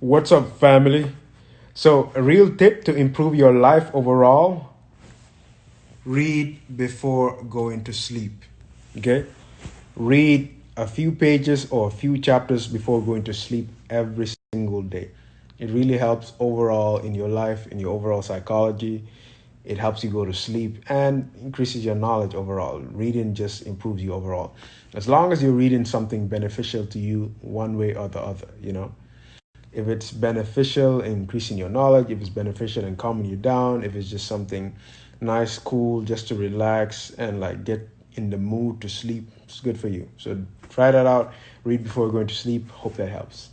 What's up, family? So, a real tip to improve your life overall, read before going to sleep. Okay? Read a few pages or a few chapters before going to sleep every single day. It really helps overall in your life, in your overall psychology. It helps you go to sleep and increases your knowledge overall. Reading just improves you overall. As long as you're reading something beneficial to you one way or the other. If it's beneficial in increasing your knowledge, if it's beneficial in calming you down, if it's just something nice, cool, just to relax and like get in the mood to sleep, it's good for you. So try that out. Read before going to sleep. Hope that helps.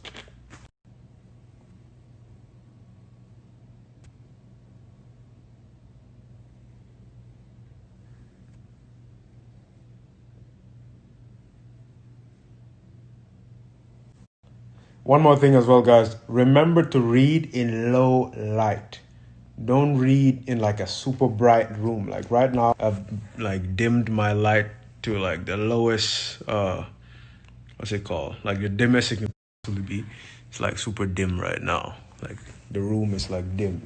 One more thing as well, guys. Remember to read in low light. Don't read in like a super bright room. Like right now, I've like dimmed my light to like the lowest, what's it called? Like the dimmest it can possibly be. It's like super dim right now. Like the room is like dim.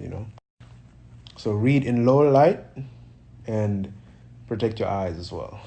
So read in low light and protect your eyes as well.